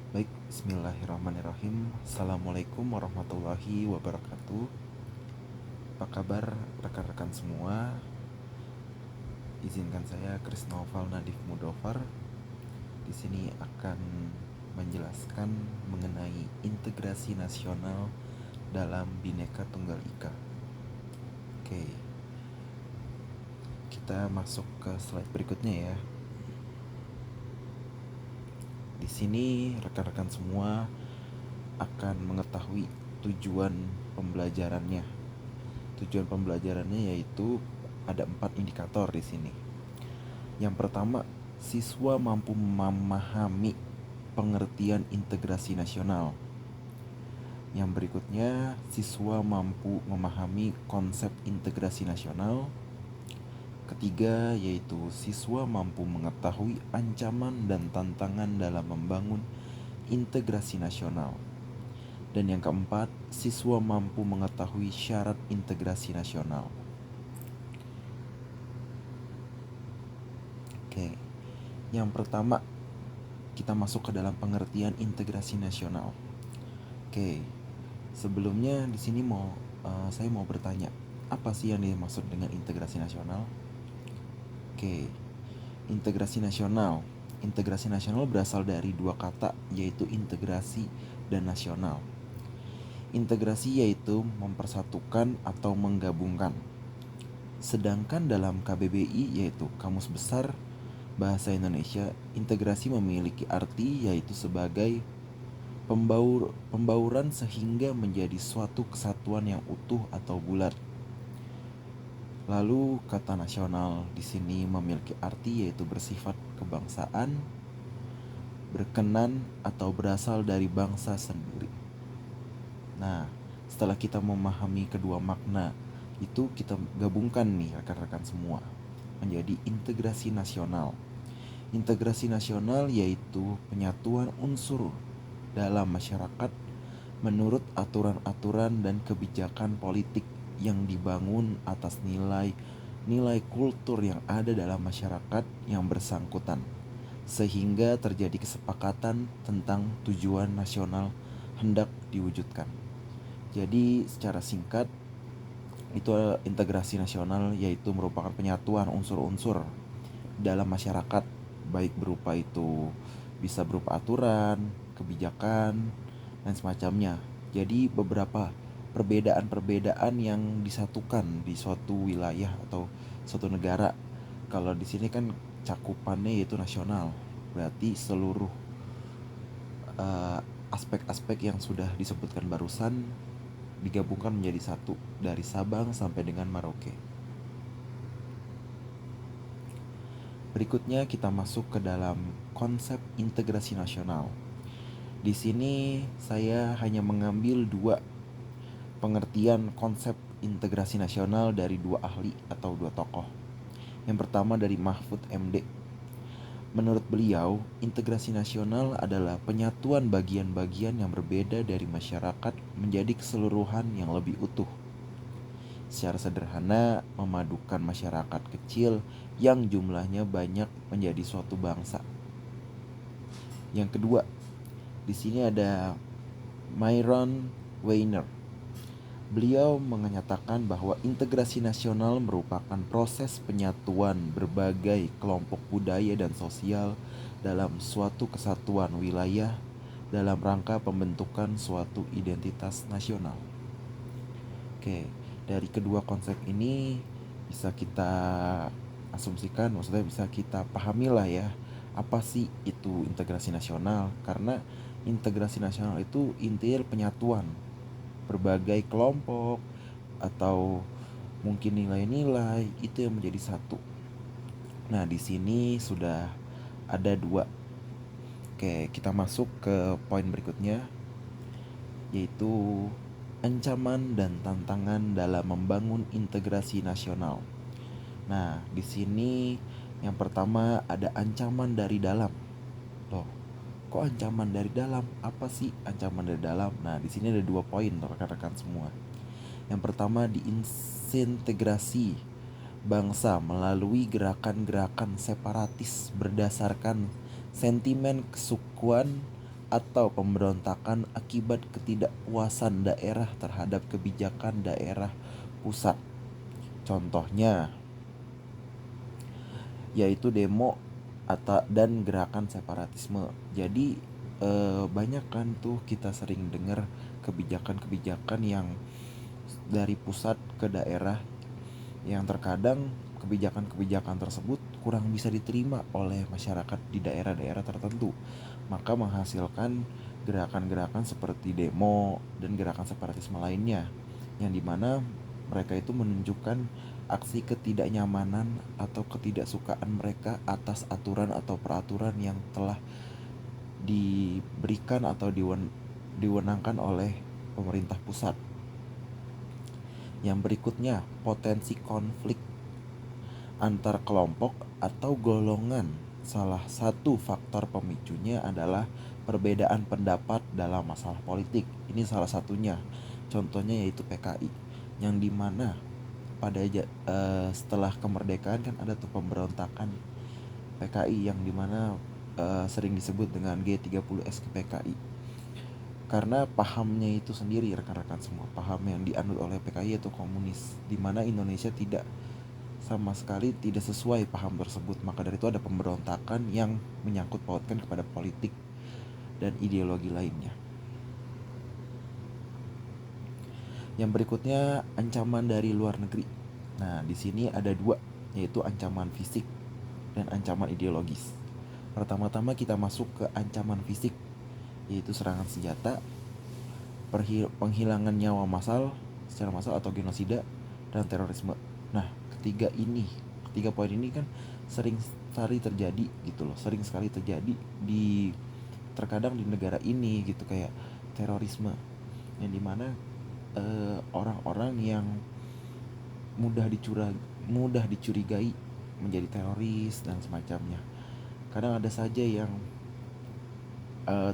Baik, bismillahirrahmanirrahim. Assalamualaikum warahmatullahi wabarakatuh. Apa kabar rekan-rekan semua? Izinkan saya Krisnoval Nadif Mudofar di sini akan menjelaskan mengenai integrasi nasional dalam Bhinneka Tunggal Ika. Oke, kita masuk ke slide berikutnya ya. Di sini rekan-rekan semua akan mengetahui tujuan pembelajarannya. Tujuan pembelajarannya yaitu ada 4 indikator di sini. Yang pertama, siswa mampu memahami pengertian integrasi nasional. Yang berikutnya, siswa mampu memahami konsep integrasi nasional. Ketiga, yaitu siswa mampu mengetahui ancaman dan tantangan dalam membangun integrasi nasional. Dan yang keempat, siswa mampu mengetahui syarat integrasi nasional. Oke, yang pertama kita masuk ke dalam pengertian integrasi nasional. Oke, sebelumnya di sini saya mau bertanya, apa sih yang dimaksud dengan integrasi nasional? Oke, integrasi nasional. Integrasi nasional berasal dari dua kata, yaitu integrasi dan nasional. Integrasi yaitu mempersatukan atau menggabungkan. Sedangkan dalam KBBI yaitu Kamus Besar Bahasa Indonesia, integrasi memiliki arti yaitu sebagai pembauran sehingga menjadi suatu kesatuan yang utuh atau bulat. Lalu kata nasional di sini memiliki arti yaitu bersifat kebangsaan, berkenan atau berasal dari bangsa sendiri. Nah, setelah kita memahami kedua makna itu, kita gabungkan nih rekan-rekan semua menjadi integrasi nasional. Integrasi nasional yaitu penyatuan unsur dalam masyarakat menurut aturan-aturan dan kebijakan politik yang dibangun atas nilai kultur yang ada dalam masyarakat yang bersangkutan, sehingga terjadi kesepakatan tentang tujuan nasional hendak diwujudkan. Jadi secara singkat, itu integrasi nasional yaitu merupakan penyatuan unsur-unsur dalam masyarakat, baik berupa itu bisa berupa aturan, kebijakan, dan semacamnya. Jadi beberapa perbedaan-perbedaan yang disatukan di suatu wilayah atau suatu negara. Kalau di sini kan cakupannya yaitu nasional, berarti seluruh eh, aspek-aspek yang sudah disebutkan barusan digabungkan menjadi satu dari Sabang sampai dengan Merauke. Berikutnya kita masuk ke dalam konsep integrasi nasional. Di sini saya hanya mengambil dua pengertian konsep integrasi nasional dari dua ahli atau dua tokoh. Yang pertama dari Mahfud MD. Menurut beliau, integrasi nasional adalah penyatuan bagian-bagian yang berbeda dari masyarakat menjadi keseluruhan yang lebih utuh. Secara sederhana, memadukan masyarakat kecil yang jumlahnya banyak menjadi suatu bangsa. Yang kedua, di sini ada Myron Weiner. Beliau menyatakan bahwa integrasi nasional merupakan proses penyatuan berbagai kelompok budaya dan sosial dalam suatu kesatuan wilayah dalam rangka pembentukan suatu identitas nasional. Oke, dari kedua konsep ini bisa kita asumsikan, maksudnya bisa kita pahami lah ya, apa sih itu integrasi nasional. Karena integrasi nasional itu intinya penyatuan berbagai kelompok atau mungkin nilai-nilai itu yang menjadi satu. Nah, di sini sudah ada dua. Oke, kita masuk ke poin berikutnya, yaitu ancaman dan tantangan dalam membangun integrasi nasional. Nah, di sini yang pertama ada ancaman dari dalam. Loh, kok ancaman dari dalam? Apa sih ancaman dari dalam? Nah, di sini ada dua poin rekan-rekan semua. Yang pertama disintegrasi bangsa melalui gerakan-gerakan separatis berdasarkan sentimen kesukuan atau pemberontakan akibat ketidakpuasan daerah terhadap kebijakan daerah pusat. Contohnya yaitu demo dan gerakan separatisme. Jadi banyak kan tuh kita sering dengar kebijakan-kebijakan yang dari pusat ke daerah yang terkadang kebijakan-kebijakan tersebut kurang bisa diterima oleh masyarakat di daerah-daerah tertentu, maka menghasilkan gerakan-gerakan seperti demo dan gerakan separatisme lainnya, yang dimana mereka itu menunjukkan aksi ketidaknyamanan atau ketidaksukaan mereka atas aturan atau peraturan yang telah diberikan atau diwenangkan oleh pemerintah pusat. Yang berikutnya, potensi konflik antar kelompok atau golongan. Salah satu faktor pemicunya adalah perbedaan pendapat dalam masalah politik. Ini salah satunya. Contohnya yaitu PKI, yang dimana setelah kemerdekaan kan ada tuh pemberontakan PKI yang dimana sering disebut dengan G30S ke PKI. Karena pahamnya itu sendiri, rekan-rekan semua, paham yang dianut oleh PKI yaitu komunis, dimana Indonesia sama sekali tidak sesuai paham tersebut. Maka dari itu ada pemberontakan yang menyangkut pautkan kepada politik dan ideologi lainnya. Yang berikutnya, ancaman dari luar negeri. Nah, di sini ada dua, yaitu ancaman fisik dan ancaman ideologis. Pertama-tama kita masuk ke ancaman fisik, yaitu serangan senjata, penghilangan nyawa secara massal atau genosida, dan terorisme. Nah, ketiga poin ini kan sering sekali terjadi gitu loh, terkadang di negara ini gitu, kayak terorisme, yang dimana orang-orang yang mudah dicurigai menjadi teroris dan semacamnya. Kadang ada saja yang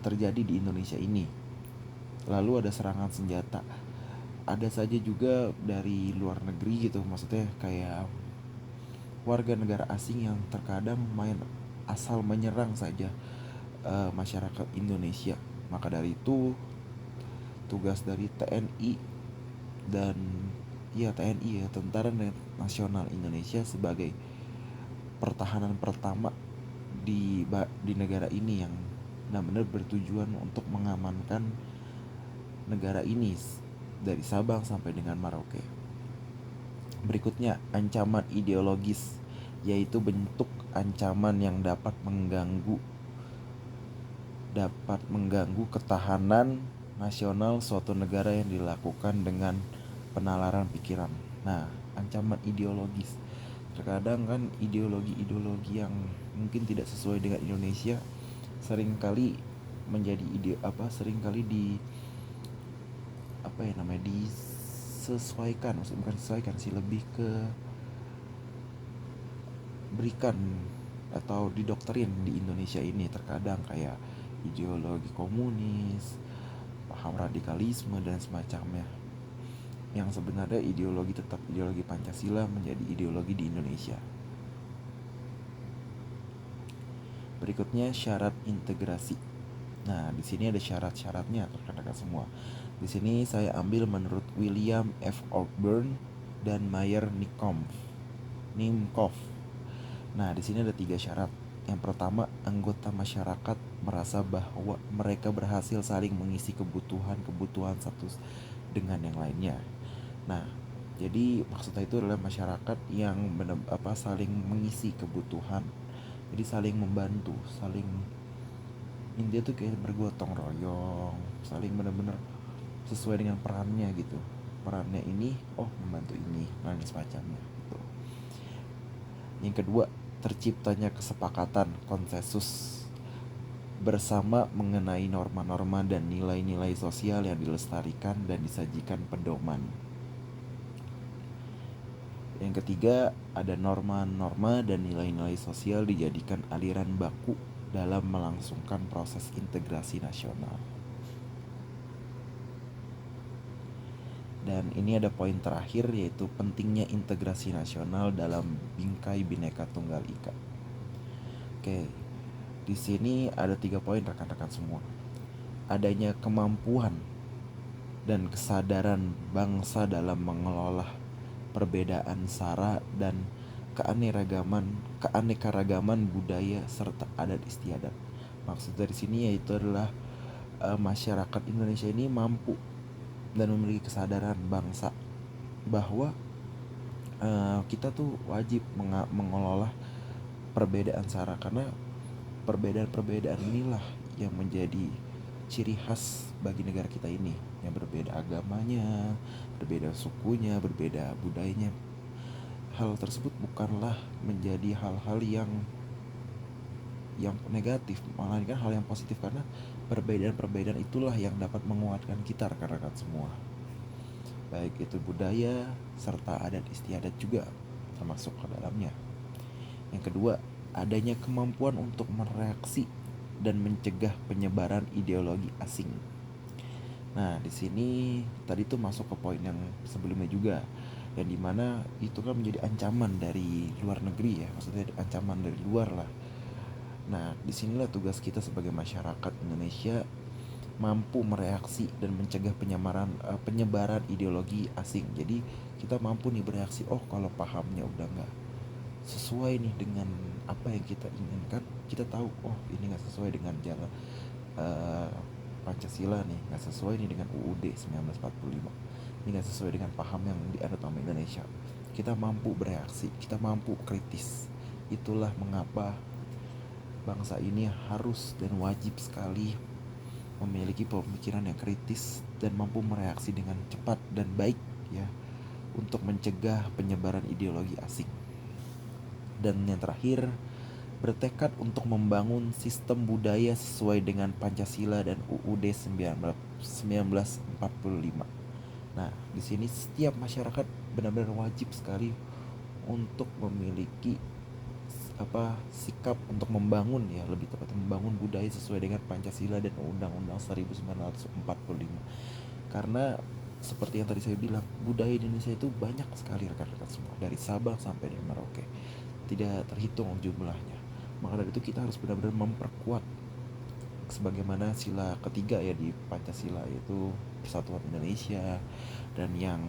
terjadi di Indonesia ini. Lalu ada serangan senjata, ada saja juga dari luar negeri gitu, maksudnya kayak warga negara asing yang terkadang asal menyerang saja masyarakat Indonesia. Maka dari itu tugas dari TNI dan TNI Tentara Nasional Indonesia sebagai pertahanan pertama di negara ini yang benar-benar bertujuan untuk mengamankan negara ini dari Sabang sampai dengan Merauke. Berikutnya, ancaman ideologis, yaitu bentuk ancaman yang dapat mengganggu ketahanan nasional suatu negara yang dilakukan dengan penalaran pikiran. Nah, ancaman ideologis, terkadang kan ideologi yang mungkin tidak sesuai dengan Indonesia seringkali menjadi disesuaikan, maksudnya bukan sesuaikan sih, lebih ke berikan atau didoktrin di Indonesia ini, terkadang kayak ideologi komunis, paham radikalisme dan semacamnya, yang sebenarnya tetap ideologi Pancasila menjadi ideologi di Indonesia. Berikutnya, syarat integrasi. Nah, di sini ada syarat-syaratnya rekan-rekan semua. Di sini saya ambil menurut William F. Ogburn dan Meyer Nimkov. Nah, di sini ada 3 syarat. Yang pertama, anggota masyarakat merasa bahwa mereka berhasil saling mengisi kebutuhan satu dengan yang lainnya. Nah, jadi maksudnya itu adalah masyarakat yang saling mengisi kebutuhan. Jadi saling membantu, intinya tuh kayak bergotong royong, saling benar-benar sesuai dengan perannya gitu. Perannya ini, membantu ini, dan semacamnya gitu. Yang kedua, terciptanya kesepakatan, konsensus bersama mengenai norma-norma dan nilai-nilai sosial yang dilestarikan dan disajikan pedoman. Yang ketiga, ada norma-norma dan nilai-nilai sosial dijadikan aliran baku dalam melangsungkan proses integrasi nasional. Dan ini ada poin terakhir, yaitu pentingnya integrasi nasional dalam bingkai Bhinneka Tunggal Ika. Oke, di sini ada 3 poin rekan-rekan semua. adanya kemampuan dan kesadaran bangsa dalam mengelola perbedaan sara dan keanekaragaman budaya serta adat istiadat. Maksud dari sini yaitu adalah masyarakat Indonesia ini mampu dan memiliki kesadaran bangsa bahwa kita tuh wajib mengelola perbedaan sara, karena perbedaan-perbedaan inilah yang menjadi ciri khas bagi negara kita ini, yang berbeda agamanya, berbeda sukunya, berbeda budayanya. Hal tersebut bukanlah menjadi hal-hal yang negatif, melainkan hal yang positif, karena perbedaan-perbedaan itulah yang dapat menguatkan kita rekan-rekan semua, baik itu budaya serta adat istiadat juga termasuk ke dalamnya. Yang kedua, adanya kemampuan untuk mereaksi dan mencegah penyebaran ideologi asing. Nah, di sini tadi tuh masuk ke poin yang sebelumnya juga, yang dimana itu kan menjadi ancaman dari luar negeri ya, maksudnya ancaman dari luar lah. Nah, disinilah tugas kita sebagai masyarakat Indonesia mampu mereaksi dan mencegah penyebaran ideologi asing. Jadi kita mampu nih bereaksi, oh kalau pahamnya udah nggak sesuai nih dengan apa yang kita inginkan, kita tahu oh ini nggak sesuai dengan jalan Pancasila nih, nggak sesuai nih dengan UUD 1945, ini nggak sesuai dengan paham yang dianut sama Indonesia. Kita mampu bereaksi, kita mampu kritis. Itulah mengapa bangsa ini harus dan wajib sekali memiliki pemikiran yang kritis dan mampu mereaksi dengan cepat dan baik ya, untuk mencegah penyebaran ideologi asing. Dan yang terakhir, bertekad untuk membangun sistem budaya sesuai dengan Pancasila dan UUD 1945. Nah, di sini setiap masyarakat benar-benar wajib sekali untuk memiliki sikap untuk membangun, ya lebih tepat membangun budaya sesuai dengan Pancasila dan Undang-Undang 1945. Karena seperti yang tadi saya bilang, budaya Indonesia itu banyak sekali rekan-rekan semua, dari Sabang sampai dengan Merauke, tidak terhitung jumlahnya. Maka dari itu kita harus benar-benar memperkuat sebagaimana sila ketiga ya di Pancasila, yaitu Persatuan Indonesia, dan yang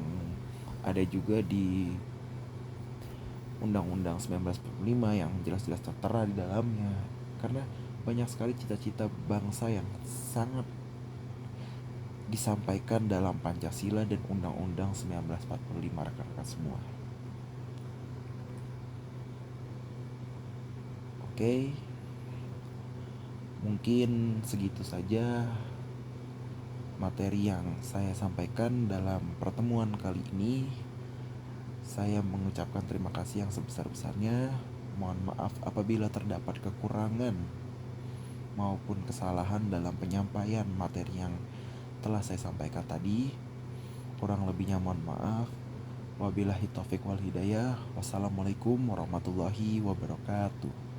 ada juga di Undang-Undang 1945 yang jelas-jelas tertera di dalamnya. Karena banyak sekali cita-cita bangsa yang sangat disampaikan dalam Pancasila dan Undang-Undang 1945 rekan-rekan semua. Oke, mungkin segitu saja materi yang saya sampaikan dalam pertemuan kali ini. Saya mengucapkan terima kasih yang sebesar-besarnya. Mohon maaf apabila terdapat kekurangan maupun kesalahan dalam penyampaian materi yang telah saya sampaikan tadi. Kurang lebihnya mohon maaf. Wabillahi taufik wal hidayah. Wassalamualaikum warahmatullahi wabarakatuh.